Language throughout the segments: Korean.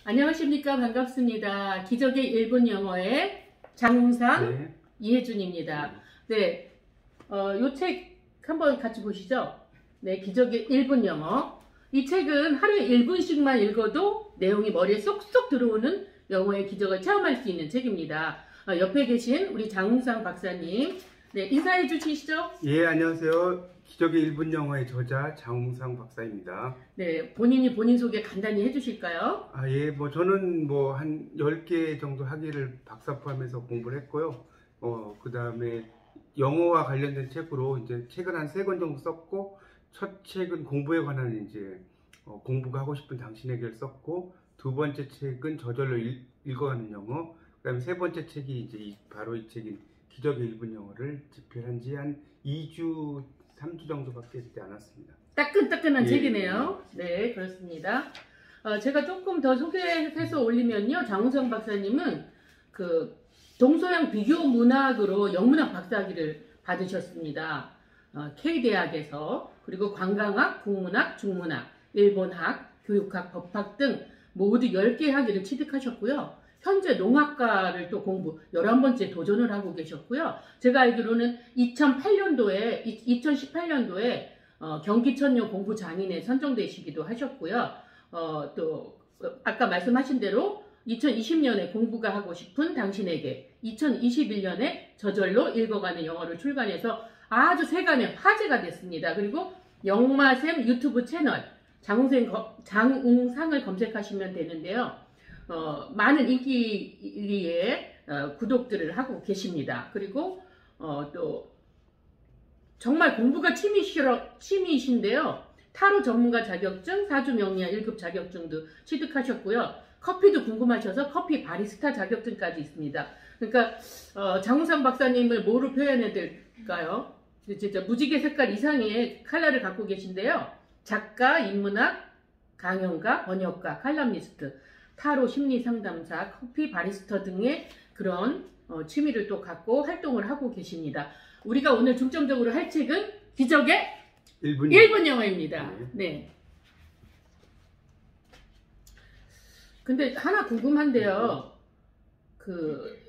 안녕하십니까. 반갑습니다. 기적의 일본 영어의 장웅상 네. 이혜준입니다. 네, 요 책 한번 같이 보시죠. 네, 기적의 일본 영어. 이 책은 하루에 1분씩만 읽어도 내용이 머리에 쏙쏙 들어오는 영어의 기적을 체험할 수 있는 책입니다. 옆에 계신 우리 장웅상 박사님, 네, 인사해 주시죠. 예, 안녕하세요. 기적의 1분 영어의 저자 장웅상 박사입니다. 네, 본인이 본인 소개 간단히 해주실까요? 예, 저는 한 10개 정도 학위를 박사 포함해서 공부를 했고요. 그 다음에 영어와 관련된 책으로 이제 책은 한 3권 정도 썼고, 첫 책은 공부에 관한 이제 공부가 하고 싶은 당신에게를 썼고, 두 번째 책은 저절로 읽어가는 영어, 그 다음에 세 번째 책이 이제 바로 이 책인 기적의 1분 영어를 집필한 지 한 2주, 3주 정도밖에 되지 않았습니다. 따끈따끈한 예. 책이네요. 네, 그렇습니다. 제가 조금 더 소개해서 올리면요. 장웅상 박사님은 그 동서양 비교 문학으로 영문학 박사학위를 받으셨습니다. K대학에서. 그리고 관광학, 국문학, 중문학, 일본학, 교육학, 법학 등 모두 10개 학위를 취득하셨고요. 현재 농학과를 또 공부 11번째 도전을 하고 계셨고요. 제가 알기로는 2018년도에 경기천녀 공부장인에 선정되시기도 하셨고요. 또 아까 말씀하신 대로 2020년에 공부가 하고 싶은 당신에게 2021년에 저절로 읽어가는 영어를 출간해서 아주 세간의 화제가 됐습니다. 그리고 영마쌤 유튜브 채널 장웅상을 검색하시면 되는데요. 많은 인기리에 구독들을 하고 계십니다. 그리고 또 정말 공부가 취미이신데요. 타로 전문가 자격증, 사주 명리학 1급 자격증도 취득하셨고요. 커피도 궁금하셔서 커피 바리스타 자격증까지 있습니다. 그러니까 장웅상 박사님을 뭐로 표현해야 될까요? 진짜 무지개 색깔 이상의 컬러를 갖고 계신데요. 작가, 인문학, 강연가, 번역가, 칼럼니스트, 타로 심리 상담사, 커피 바리스타 등의 그런 취미를 또 갖고 활동을 하고 계십니다. 우리가 오늘 중점적으로 할 책은 기적의 1분 영어입니다. 네. 근데 하나 궁금한데요.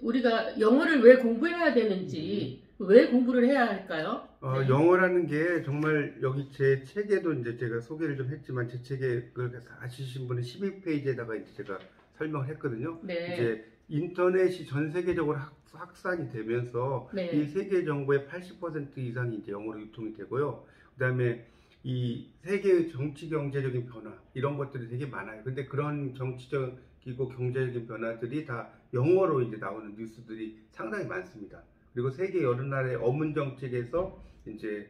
우리가 영어를 왜 공부해야 되는지, 왜 공부를 해야 할까요? 네. 영어라는 게 정말 여기 제 책에도 이제 제가 소개를 좀 했지만, 제 책에 그걸 아시신 분은 12페이지에다가 이제 제가 설명을 했거든요. 네. 이제 인터넷이 전 세계적으로 확산이 되면서 네. 이 세계 정보의 80% 이상이 이제 영어로 유통이 되고요. 그다음에 이 세계의 정치 경제적인 변화 이런 것들이 되게 많아요. 근데 그런 정치적이고 경제적인 변화들이 다 영어로 이제 나오는 뉴스들이 상당히 많습니다. 그리고 세계 여러 나라의 어문 정책에서 이제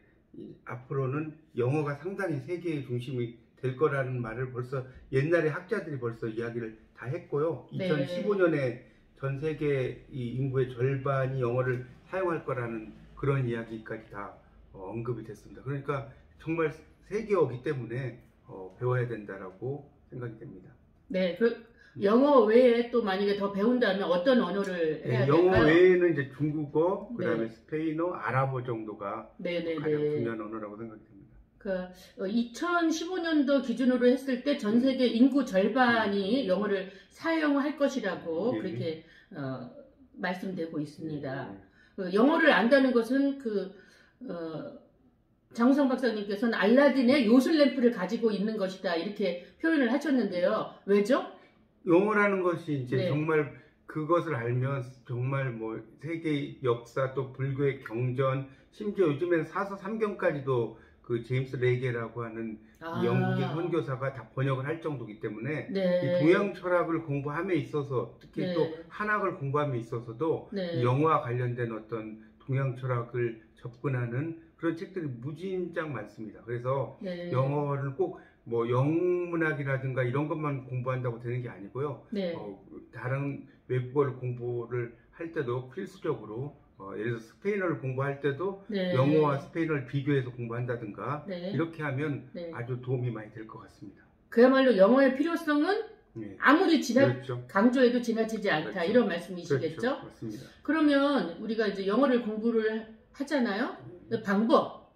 앞으로는 영어가 상당히 세계의 중심이 될 거라는 말을 벌써 옛날에 학자들이 벌써 이야기를 다 했고요. 네. 2015년에 전 세계 이 인구의 절반이 영어를 사용할 거라는 그런 이야기까지 다 언급이 됐습니다. 그러니까 정말 세계어기 때문에 배워야 된다라고 생각이 됩니다. 네, 영어 외에 또 만약에 더 배운다면 어떤 언어를 해야 될까요? 영어 외에는 이제 중국어, 그다음에 네. 스페인어, 아랍어 정도가 가장 중요한 언어라고 생각이 됩니다. 2015년도 기준으로 했을 때 전 세계 인구 절반이 영어를 사용할 것이라고 그렇게 말씀되고 있습니다. 영어를 안다는 것은 장웅상 박사님께서는 알라딘의 요술램프를 가지고 있는 것이다 이렇게 표현을 하셨는데요. 왜죠? 영어라는 것이 이제 네. 정말 그것을 알면 정말 세계의 역사 또 불교의 경전, 심지어 요즘에는 사서삼경까지도 그 제임스 레게라고 하는 영국의 선교사가 다 번역을 할 정도이기 때문에 네. 이 동양 철학을 공부함에 있어서 특히 네. 또 한학을 공부함에 있어서도 네. 영어와 관련된 어떤 동양 철학을 접근하는 그런 책들이 무진장 많습니다. 그래서 네. 영어를 꼭 영문학이라든가 이런 것만 공부한다고 되는 게 아니고요. 네. 다른 외국어를 공부를 할 때도 필수적으로 예를 들어서 스페인어를 공부할 때도 네. 영어와 스페인어를 비교해서 공부한다든가 네. 이렇게 하면 네. 아주 도움이 많이 될 것 같습니다. 그야말로 영어의 필요성은 아무리 그렇죠. 강조해도 지나치지 않다. 그렇죠. 이런 말씀이시겠죠? 그렇죠. 맞습니다. 그러면 우리가 이제 영어를 공부를 하잖아요. 방법,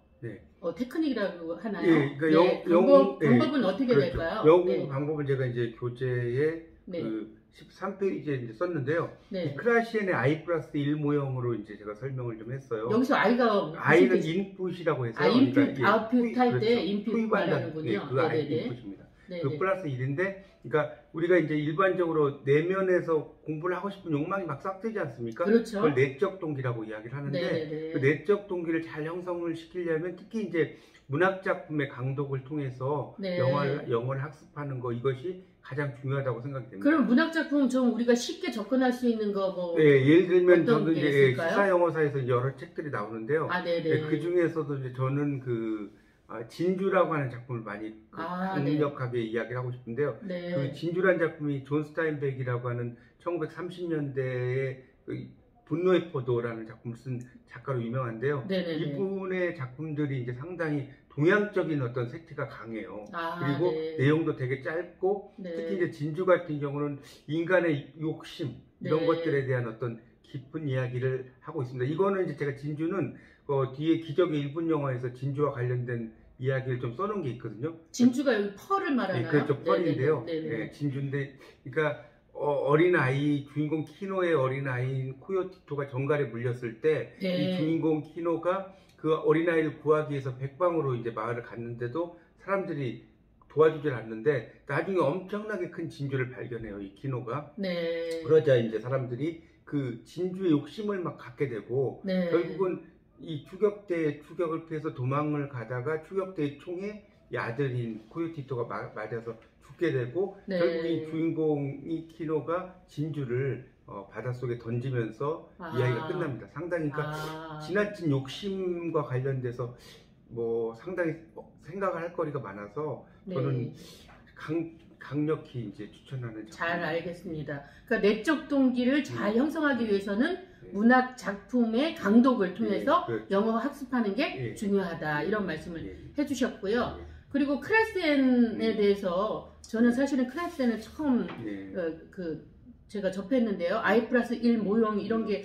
테크닉이라고 하나요? 그러니까 방법은 어떻게 그렇죠. 될까요? 영어 방법은 제가 이제 교재에 네. 그 13페이지에 이제 썼는데요. 네. 이 크라시엔의 I+1 모형으로 이제 제가 설명을 좀 했어요. 여기서 I가 I는 인풋이라고 해서 인풋, 아웃풋 할 때 그렇죠. 인풋 말하는군요. 네, 그 I 네네네. 인풋입니다. 네네. 그 플러스 1인데, 그러니까 우리가 이제 일반적으로 내면에서 공부를 하고 싶은 욕망이 막 싹트지 않습니까? 그렇죠. 그걸 내적 동기라고 이야기를 하는데, 네네네. 그 내적 동기를 잘 형성을 시키려면 특히 이제 문학 작품의 강독을 통해서 네. 영어를 학습하는 거, 이것이 가장 중요하다고 생각이 됩니다. 그럼 문학 작품 좀 우리가 쉽게 접근할 수 있는 거 뭐? 네, 예를 들면 어떤 저도 게 이제 있을까요? 시사 영어사에서 여러 책들이 나오는데요. 아, 네네. 네, 그 중에서도 이제 저는 진주라고 하는 작품을 많이 강력하게 이야기를 하고 싶은데요. 네. 그 진주란 작품이 존 스타인백이라고 하는 1930년대에 분노의 포도라는 작품을 쓴 작가로 유명한데요. 네네네. 이분의 작품들이 이제 상당히 동양적인 어떤 색채가 강해요. 그리고 네. 내용도 되게 짧고, 네. 특히 이제 진주 같은 경우는 인간의 욕심 이런 네. 것들에 대한 어떤 깊은 이야기를 하고 있습니다. 이거는 이제 제가 진주는 뒤에 기적의 1분 영화에서 진주와 관련된 이야기를 좀 써놓은 게 있거든요. 진주가 여기 펄을 말하나요? 네, 그렇죠. 펄인데요. 네네네. 네, 진주인데, 그러니까 어린아이, 주인공 키노의 어린아이인 코요티토가 정갈에 물렸을 때, 네. 이 주인공 키노가 그 어린아이를 구하기 위해서 백방으로 이제 마을을 갔는데도 사람들이 도와주질 않는데, 나중에 엄청나게 큰 진주를 발견해요, 이 키노가. 네. 그러자 이제 사람들이 그 진주의 욕심을 막 갖게 되고, 네. 결국은 이 추격대의 추격을 피해서 도망을 가다가 추격대의 총에 이 아들인 코요티토가 맞아서 죽게 되고, 네. 결국 이 주인공이 키노가 진주를 바닷속에 던지면서 이야기가 끝납니다. 상당히 그러니까 지나친 욕심과 관련돼서 뭐 상당히 생각을 할 거리가 많아서 저는 강력히 이제 추천하는 작품. 잘 알겠습니다. 그러니까 내적 동기를 잘 형성하기 위해서는 문학 작품의 강독을 통해서 그렇죠. 영어 학습하는 게 중요하다, 이런 말씀을 해주셨고요. 그리고 크라센에 대해서 저는 사실은 크라센을 처음 제가 접했는데요. I+1 모형 이런 게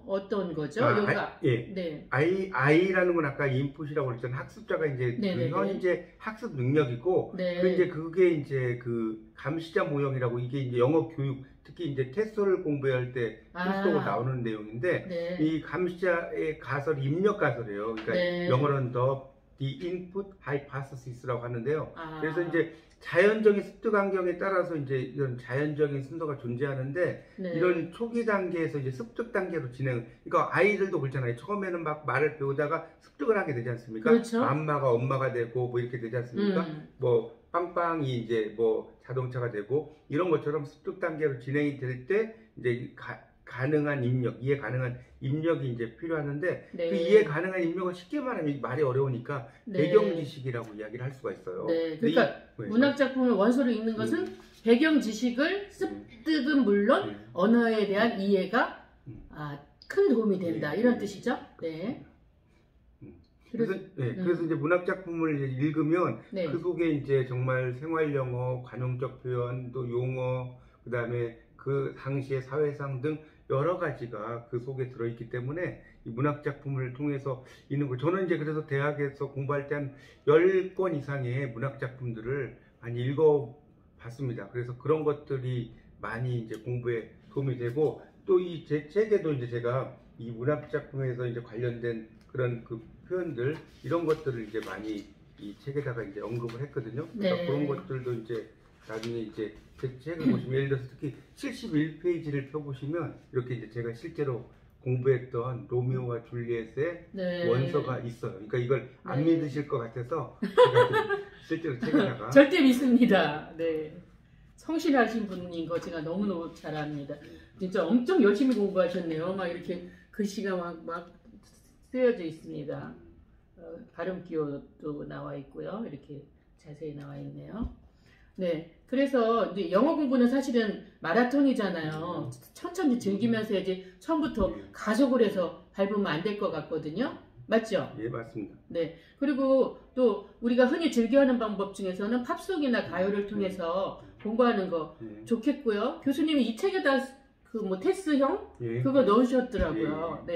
어떤 거죠? 여기가 네. I라는 건 아까 인풋이라고 그랬잖아요. 학습자가 이제 그 현재 학습 능력이고, 그게 이제 그 감시자 모형이라고, 이게 이제 영어 교육, 특히 이제 테스트를 공부할 때 필수적으로 나오는 내용인데, 이 감시자의 가설이 입력 가설이에요. 그러니까 영어로는 the input hypothesis라고 하는데요. 그래서 이제 자연적인 습득 환경에 따라서 이제 이런 자연적인 순서가 존재하는데, 이런 초기 단계에서 이제 습득 단계로 그러니까 아이들도 그렇잖아요. 처음에는 막 말을 배우다가 습득을 하게 되지 않습니까? 그렇죠. 엄마가 엄마가 되고 뭐 이렇게 되지 않습니까? 뭐 빵빵이 이제 뭐 자동차가 되고, 이런 것처럼 습득 단계로 진행이 될 때 이제 가능한 입력, 이해 가능한 입력이 이제 필요하는데, 그 이해 가능한 입력을 쉽게 말하면 말이 어려우니까 배경 지식이라고 이야기를 할 수가 있어요. 그러니까 문학 작품을 원서로 읽는 것은 배경 지식을 습득은 물론 언어에 대한 이해가 큰 도움이 된다, 이런 뜻이죠. 그래서 이제 문학 작품을 이제 읽으면 그 속에 이제 정말 생활 영어, 관용적 표현, 또 용어, 그다음에 그 당시의 사회상 등 여러 가지가 그 속에 들어있기 때문에 이 문학 작품을 통해서 읽는 거. 저는 이제 그래서 대학에서 공부할 때 한 10권 이상의 문학 작품들을 많이 읽어봤습니다. 그래서 그런 것들이 많이 이제 공부에 도움이 되고, 또 이 제 책에도 이제 제가 이 문학 작품에서 이제 관련된 그런 그 표현들, 이런 것들을 이제 많이 이 책에다가 이제 언급을 했거든요. 그러니까 그런 것들도 이제 나중에 이제 제 책을 보시면, 예를 들어서 특히 71페이지를 펴보시면 이렇게 이제 제가 실제로 공부했던 로미오와 줄리엣의 원서가 있어요. 그러니까 이걸 안 믿으실 것 같아서 제가 실제로 책에다가 절대 믿습니다. 성실하신 분인 거 제가 너무너무 잘 압니다. 진짜 엄청 열심히 공부하셨네요. 막 이렇게 글씨가 막 쓰여져 있습니다. 발음 기호도 나와 있고요. 이렇게 자세히 나와 있네요. 그래서 이제 영어 공부는 사실은 마라톤이잖아요. 천천히 즐기면서 해야지 처음부터 가속을 해서 밟으면 안 될 것 같거든요. 맞죠? 예, 맞습니다. 그리고 또 우리가 흔히 즐겨하는 방법 중에서는 팝송이나 가요를 통해서 공부하는 거 좋겠고요. 교수님이 이 책에다 그 뭐 테스형 그거 넣으셨더라고요.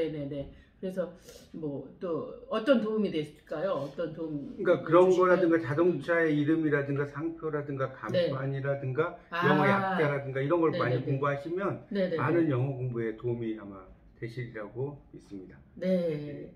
그래서 뭐 또 어떤 도움이 됐을까요? 어떤 도움? 그러니까 그런 거라든가 자동차의 이름이라든가 상표라든가 네. 간판이라든가 아. 영어 약자라든가 이런 걸 네네네. 많이 공부하시면 네네네. 많은 영어 공부에 도움이 아마 되시리라고 믿습니다. 네.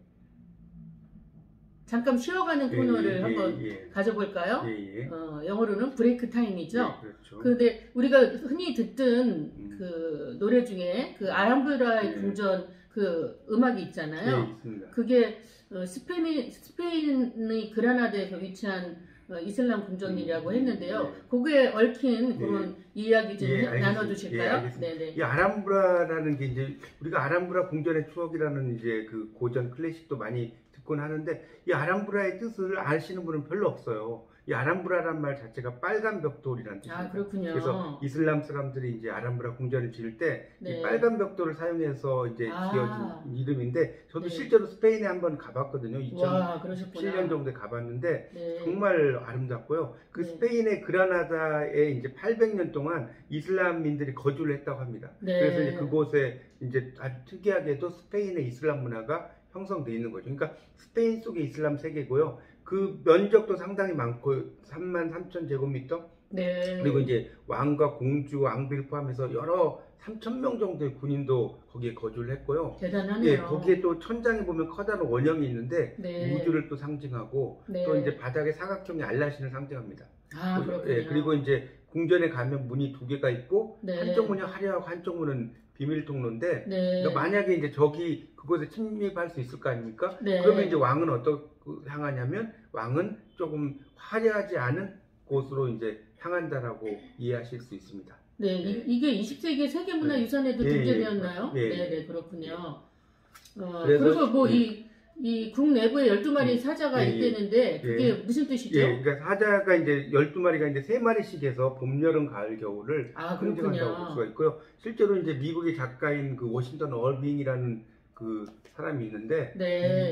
잠깐 쉬어가는 코너를 한번 예. 가져볼까요? 예. 영어로는 브레이크 타임이죠. 예, 그렇죠. 그런데 우리가 흔히 듣던 그 노래 중에 그 아람브라의 예. 궁전 그 음악이 있잖아요. 예, 있습니다. 그게 스페인의 그라나다에서 위치한 이슬람 궁전이라고 했는데요. 거기에 얽힌 그런 이야기 좀 나눠주실까요? 알겠습니다. 네네. 이 아람브라라는 게 이제 우리가 아람브라 궁전의 추억이라는 이제 그 고전 클래식도 많이 듣곤 하는데 이 아람브라의 뜻을 아시는 분은 별로 없어요. 이 아람브라란 말 자체가 빨간 벽돌이라는 뜻입니다. 아, 그렇군요. 그래서 이슬람 사람들이 이제 아람브라 궁전을 지을 때 이 빨간 벽돌을 사용해서 이제 지어진 이름인데 저도 실제로 스페인에 한번 가봤거든요. 2017년 정도에 가봤는데 정말 아름답고요. 그 스페인의 그라나다에 이제 800년 동안 이슬람민들이 거주를 했다고 합니다. 그래서 이제 그곳에 이제 아주 특이하게도 스페인의 이슬람 문화가 형성되어 있는 거죠. 그러니까 스페인 속의 이슬람 세계고요. 그 면적도 상당히 많고 33,000제곱미터 그리고 이제 왕과 공주, 왕비를 포함해서 여러 3,000명 정도의 군인도 거기에 거주를 했고요. 대단하네요. 예, 거기에 또 천장에 보면 커다란 원형이 있는데 우주를 또 상징하고 또 이제 바닥에 사각형의 알라신을 상징합니다. 아, 그렇군요. 예, 그리고 이제 궁전에 가면 문이 2개가 있고 한쪽 문이 화려하고 한쪽 문은 비밀 통로인데 그러니까 만약에 이제 저기 그곳에 침입할 수 있을 거 아닙니까? 그러면 이제 왕은 어떻게 향하냐면 왕은 조금 화려하지 않은 곳으로 이제 향한다라고 이해하실 수 있습니다. 이게 20세기 세계문화유산에도 등재되었나요? 네, 그렇군요. 그리고 뭐 이 국 내부에 12마리 사자가 있다는데 그게 무슨 뜻이죠? 그러니까 사자가 이제 12마리가 이제 3마리씩 해서 봄, 여름, 가을, 겨울을 상징한다고 볼 수가 있고요. 실제로 이제 미국의 작가인 그 워싱턴 얼빙이라는 그 사람이 있는데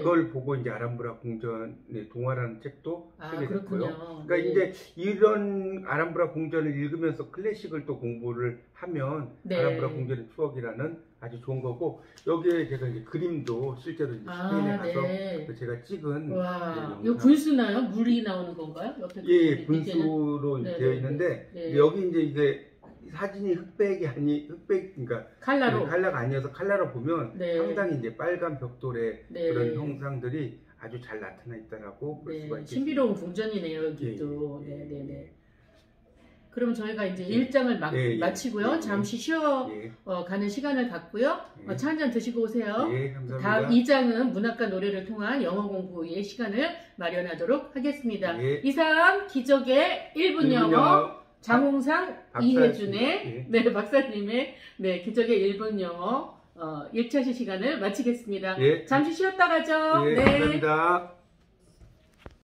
이걸 보고 이제 아람브라 궁전의 동화라는 책도 쓰게 됐고요. 그러니까 이제 이런 아람브라 궁전을 읽으면서 클래식을 또 공부를 하면 아람브라 궁전의 추억이라는 아주 좋은 거고 여기에 제가 이제 그림도 실제로 이제 스페인에 가서 제가 찍은 이거 분수나요? 물이 나오는 건가요? 예, 분수로 되어 있는데 여기 이제 이게 사진이 그러니까 칼라가 아니어서 칼라로 보면 상당히 이제 빨간 벽돌의 그런 형상들이 아주 잘 나타나 있다라고 볼 수가 있겠습니다. 신비로운 궁전이네요, 여기도. 그럼 저희가 이제 1장을 마치고요. 잠시 쉬어 가는 시간을 갖고요. 차 한잔 드시고 오세요. 감사합니다. 다음 2장은 문학과 노래를 통한 영어 공부의 시간을 마련하도록 하겠습니다. 이상 기적의 1분 영어 장홍상 이혜준의 박사님의 기적의 1분 영어 1차 시간을 마치겠습니다. 잠시 쉬었다 가죠. 감사합니다.